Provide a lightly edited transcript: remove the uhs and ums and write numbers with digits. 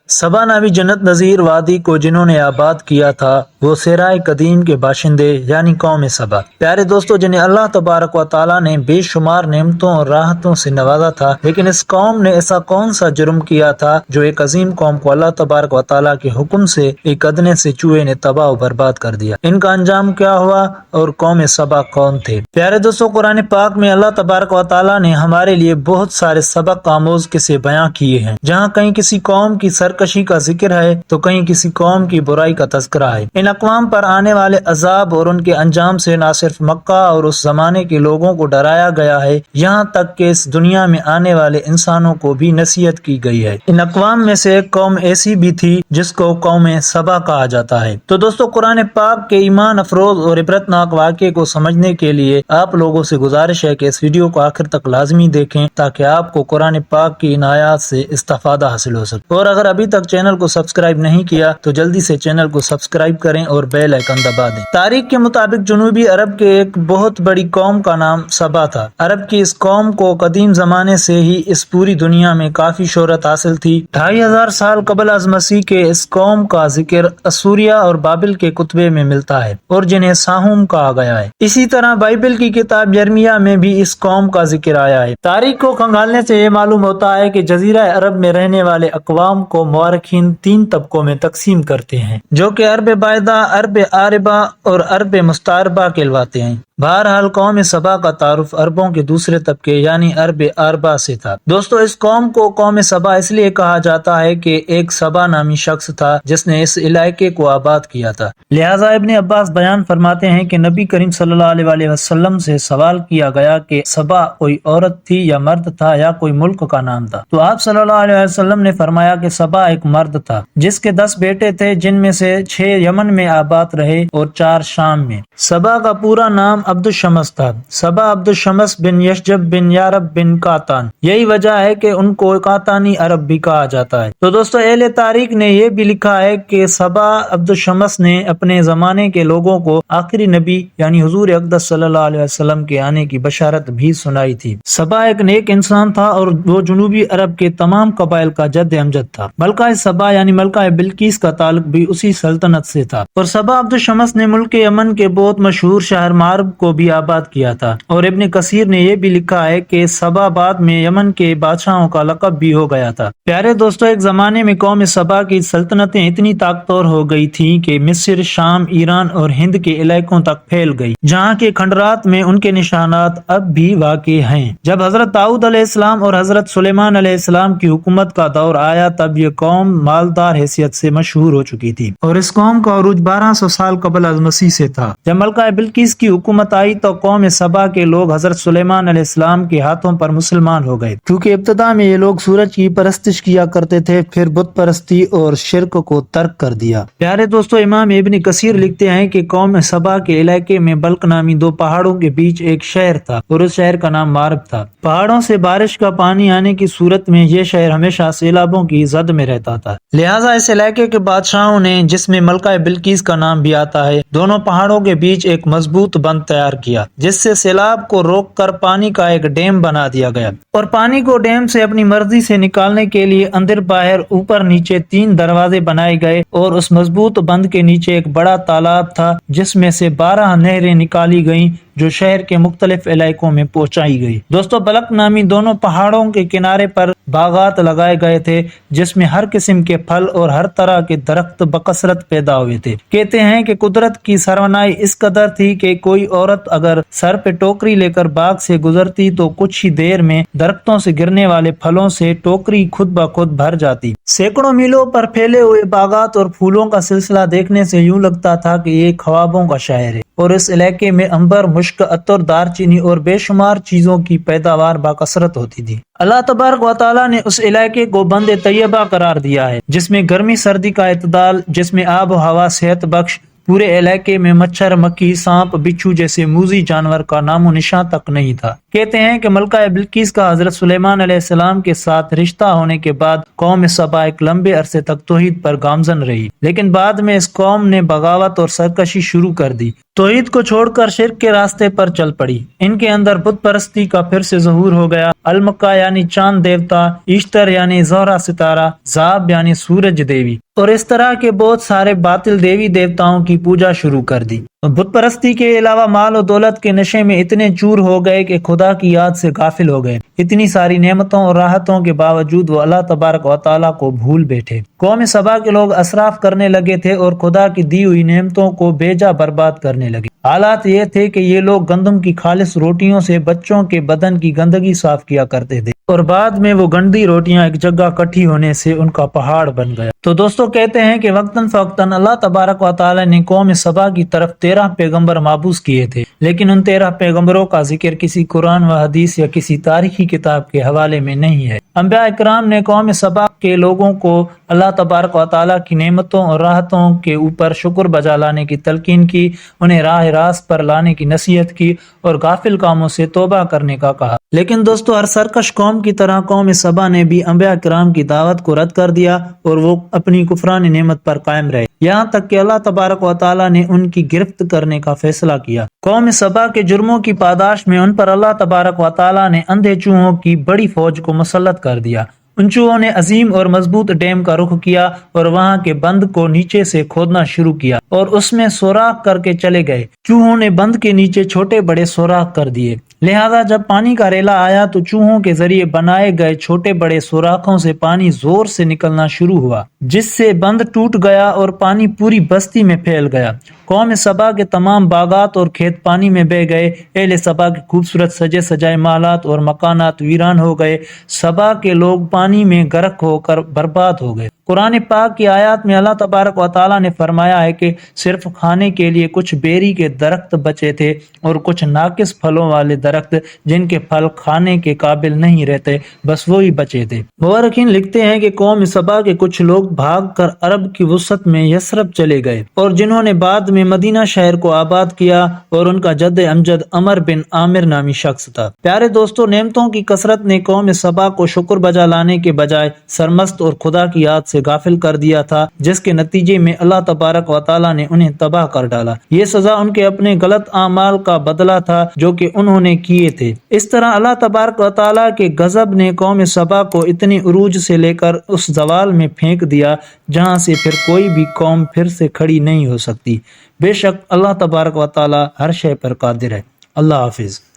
सबा नामी जन्नत नज़ीर वादी को जिन्होंने आबाद किया था वो सेराए कदीम के बाशिंदे यानी कौम सबा। प्यारे दोस्तों, जिन्हें अल्लाह तबारक व ताला ने बेशुमार नेमतों और राहतों से नवाजा था, लेकिन इस कौम ने ऐसा कौन सा जुर्म किया था जो एक अजीम कौम को अल्लाह तबारक व ताला के हुक्म से एक अदने से चूहे ने तबाह और बर्बाद कर दिया। इनका अंजाम क्या हुआ और कौम सबा कौन थे? प्यारे दोस्तों, कुरान पाक में अल्लाह तबारक व ताला ने हमारे लिए बहुत सारे सबक आमोज किस्से बयां किए हैं, जहाँ कहीं किसी कौम की सरकशी का जिक्र है तो कहीं किसी कौम की बुराई का तज़किरा है। इन अक़वाम पर आने वाले अजाब और उनके अंजाम से न सिर्फ मक्का और उस जमाने के लोगों को डराया गया है, यहाँ तक कि इस दुनिया में आने वाले इंसानों को भी नसीहत की गई है। इन अक़वाम में से एक कौम ऐसी भी थी जिसको कौम सबा कहा जाता है। तो दोस्तों, कुरान पाक के ईमान अफरोज और इबरतनाक वाक़े को समझने के लिए आप लोगों से गुजारिश है कि इस वीडियो को आखिर तक लाजमी देखें, ताकि आपको कुरान पाक की इन आयात से इस्तिफादा हासिल हो सके। और अगर अभी तक चैनल को सब्सक्राइब नहीं किया तो जल्दी से चैनल को सब्सक्राइब करें और बेल आइकन दबा दें। तारीख के मुताबिक जनूबी अरब के एक बहुत बड़ी कौम का नाम सबा था। अरब की इस कौम को कदीम जमाने से ही इस पूरी दुनिया में काफी शोहरत हासिल थी। 2500 साल कबल अज़ मसीह के इस कौम का जिक्र असूरिया और बाबिल के कुतबे में मिलता है और जिन्हें साहूम कहा गया है। इसी तरह बाइबल की किताब यर्मिया में भी इस कौम का जिक्र आया है। तारीख को खंगालने से ये मालूम होता है कि जजीरा अरब में रहने वाले अक़वाम को मौरखीन 3 तबकों में तकसीम करते हैं, जो कि अरब बायदा, अरब आरिबा और अरब मुस्तारबा कहलाते हैं। बहरहाल कौम सबा का तारुफ अरबों के दूसरे तबके यानी अरब आरबा से था। दोस्तों, इस कौम को कौम सबा इसलिए कहा जाता है कि एक सबा नामी शख्स था जिसने इस इलाके को आबाद किया था। लिहाजा इब्ने अब्बास बयान फरमाते हैं कि नबी करीम सल्लल्लाहु अलैहि वसल्लम से सवाल किया गया कि सबा कोई औरत थी या मर्द था या कोई मुल्क का नाम था, तो आप सल्लल्लाहु अलैहि वसल्लम ने फरमाया कि सबा एक मर्द था जिसके 10 बेटे थे, जिनमें से 6 यमन में आबाद रहे और 4 शाम में। सबा का पूरा नाम अब्दुल शमस था। सबा अब्दुल शमस बिन यशजब बिन यारब बिन कातान, यही वजह है कि उनको कातानी अरब भी कहा जाता है। तो दोस्तों, अहले तारीख ने यह भी लिखा है कि सबा अब्दुल शमस ने अपने जमाने के लोगों को आखिरी नबी यानी हुजूर अक़दस सल्लल्लाहु अलैहि वसल्लम के आने की बशारत भी सुनाई थी। सबा एक नेक इंसान था और वो जनूबी अरब के तमाम कबाइल का जद अमजद था। मलका सबा यानी मलका बिल्किस का ताल्लुक भी उसी सल्तनत से था। और सबा अब्दुल शमस ने मुल्क यमन के बहुत मशहूर शहर मारब को भी आबाद किया था। और इब्ने कसीर ने यह भी लिखा है कि सबा बाद में यमन के बादशाहों का लक़ब भी हो गया था। प्यारे दोस्तों, एक जमाने में कौम सबा की सल्तनतें इतनी ताकतवर हो गई थी कि मिस्र, शाम, ईरान और हिंद के इलाकों तक फैल गई, जहाँ के खंडरात में उनके निशानात अब भी वाक़ई हैं। जब हजरत दाऊद अलैहिस्सलाम और हजरत सुलेमान अलैहिस्सलाम की हुकूमत का दौर आया, तब ये कौम मालदार हैसियत से मशहूर हो चुकी थी और इस कौम का उरूज 1200 साल कबल अज़ मसीह से था। जब मलका बिल्किस की हुकूमत आई तो कौम सबा के लोग हजरत सुलेमान अलैहिस्सलाम के हाथों पर मुसलमान हो गए, क्योंकि इब्तिदा में ये लोग सूरज की परस्तिश किया करते थे, फिर बुत परस्ती और शिरक को तर्क कर दिया। प्यारे दोस्तों, इमाम इब्ने कसीर लिखते हैं कि कौम सबा के इलाके में बल्क नामी 2 पहाड़ों के बीच एक शहर था और उस शहर का नाम मारब था। पहाड़ों से बारिश का पानी आने की सूरत में ये शहर हमेशा सैलाबों की जद में रहता था। लिहाजा इस इलाके के बादशाहों ने, जिसमें मलका बिल्किस का नाम भी आता है, दोनों पहाड़ों के बीच एक मजबूत बंद तैयार किया, जिससे सैलाब को रोककर पानी का एक डैम बना दिया गया। और पानी को डैम से अपनी मर्जी से निकालने के लिए अंदर बाहर ऊपर नीचे 3 दरवाजे बनाए गए और उस मजबूत बंद के नीचे एक बड़ा तालाब था, जिसमें से 12 नहरें निकाली गईं जो शहर के मुख्तलिफ इलाकों में पहुंचाई गई। दोस्तों, बलक नामी दोनों पहाड़ों के किनारे पर बागात लगाए गए थे, जिसमें हर किस्म के फल और हर तरह के दरख्त बकसरत पैदा हुए थे। कहते हैं कि कुदरत की सरवनाई इस कदर थी कि कोई औरत अगर सर पे टोकरी लेकर बाग से गुजरती तो कुछ ही देर में दरख्तों से गिरने वाले फलों से टोकरी खुद ब खुद भर जाती। सैकड़ों मीलों पर फैले हुए बागात और फूलों का सिलसिला देखने से यूं लगता था कि ये ख्वाबों का शहर है और इस इलाके में अंबर, मुश्क, अतर, दारचीनी और बेशुमार चीजों की पैदावार बाकसरत होती थी। अल्लाह तबारक व तआला ने उस इलाके को बंद तैयबा करार दिया है, जिसमें गर्मी सर्दी का इतदाल, जिसमें आब हवा सेहत बख्श, पूरे इलाके में मच्छर, मक्खी, सांप, बिच्छू जैसे मूजी जानवर का नामो निशान तक नहीं था। کہتے ہیں کہ ملکہ بلقیس کا حضرت سلیمان علیہ السلام کے ساتھ رشتہ ہونے کے بعد قوم سبا ایک لمبے عرصے تک توحید پر گامزن رہی، لیکن بعد میں اس قوم نے بغاوت اور سرکشی شروع کر دی، توحید کو چھوڑ کر شرک کے راستے پر چل پڑی۔ ان کے اندر بت پرستی کا پھر سے ظہور ہو گیا۔ المکا یعنی چاند دیوتا، ایشتر یعنی زہرہ ستارہ، زاب یعنی سورج دیوی، اور اس طرح کے بہت سارے باطل دیوی دیوتاؤں کی پوجا شروع کر دی۔ بت پرستی کے علاوہ مال و دولت کے نشے میں اتنے چور ہو گئے کہ خدا کی یاد سے غافل ہو گئے۔ اتنی ساری نعمتوں اور راحتوں کے باوجود وہ اللہ تبارک و تعالیٰ کو بھول بیٹھے۔ قوم سبا کے لوگ اسراف کرنے لگے تھے اور خدا کی دی ہوئی نعمتوں کو بیجا برباد کرنے لگے۔ حالات یہ تھے کہ یہ لوگ گندم کی خالص روٹیوں سے بچوں کے بدن کی گندگی صاف کیا کرتے تھے، اور بعد میں وہ گندی روٹیاں ایک جگہ اکٹھی ہونے سے ان کا پہاڑ بن گیا۔ تو دوستو کہتے ہیں کہ وقتاً فوقتاً اللہ تبارک و تعالی نے قوم سبا کی طرف 13 پیغمبر مابعوث کیے تھے، لیکن ان 13 پیغمبروں کا ذکر کسی قرآن و حدیث یا کسی تاریخی کتاب کے حوالے میں نہیں ہے۔ انبیاء اکرام نے قوم سبا کے لوگوں کو اللہ تبارک و تعالی کی نعمتوں اور راحتوں کے اوپر شکر بجا لانے کی تلقین کی، انہیں راہ راست پر لانے کی نصیحت کی اور غافل کاموں سے توبہ کرنے کا کہا۔ لیکن دوستو ہر سرکش قوم کی طرح قوم سبا نے بھی انبیاء کرام کی دعوت کو رد کر دیا اور وہ اپنی کفران نعمت پر قائم رہے، یہاں تک کہ اللہ تبارک و تعالی نے ان کی گرفت کرنے کا فیصلہ کیا۔ قوم سبا کے جرموں کی پاداش میں ان پر اللہ تبارک و تعالی نے اندھے چوہوں کی بڑی فوج کو مسلط کر دیا۔ ان چوہوں نے عظیم اور مضبوط ڈیم کا رخ کیا اور وہاں کے بند کو نیچے سے کھودنا شروع کیا اور اس میں سوراخ کر کے چلے گئے۔ چوہوں نے بند کے نیچے چھوٹے بڑے سوراخ کر دیے، لہذا جب پانی کا ریلا آیا تو چوہوں کے ذریعے بنائے گئے چھوٹے بڑے سوراخوں سے پانی زور سے نکلنا شروع ہوا، جس سے بند ٹوٹ گیا اور پانی پوری بستی میں پھیل گیا۔ قوم سبا کے تمام باغات اور کھیت پانی میں بہہ گئے۔ اہل سبا کے خوبصورت سجے سجائے محلات اور مکانات ویران ہو گئے۔ سبا کے لوگ پانی میں غرق ہو کر برباد ہو گئے۔ قرآن پاک کی آیات میں اللہ تبارک و تعالیٰ نے فرمایا ہے کہ صرف کھانے کے لیے کچھ بیری کے درخت بچے تھے اور کچھ ناقص پھلوں والے درخت جن کے پھل کھانے کے قابل نہیں رہتے، بس وہی بچے تھے۔ مورخین لکھتے ہیں کہ قوم سبا کے کچھ لوگ بھاگ کر عرب کی وسط میں یثرب چلے گئے، اور جنہوں نے بعد میں مدینہ شہر کو آباد کیا، اور ان کا جد امجد عمر بن عامر نامی شخص تھا۔ پیارے دوستو، نعمتوں کی کثرت نے قوم سبا کو شکر بجا لانے کے بجائے سرمست اور خدا کی یاد سے غافل کر دیا تھا، جس کے نتیجے میں اللہ تبارک و تعالیٰ نے انہیں تباہ کر ڈالا۔ یہ سزا ان کے اپنے غلط اعمال کا بدلہ تھا جو کہ انہوں نے کیے تھے۔ اس طرح اللہ تبارک و تعالیٰ کے غضب نے قوم سبا کو اتنی عروج سے لے کر اس زوال میں پھینک دیا جہاں سے پھر کوئی بھی قوم پھر سے کھڑی نہیں ہو سکتی۔ بے شک اللہ تبارک و تعالیٰ ہر شے پر قادر ہے۔ اللہ حافظ۔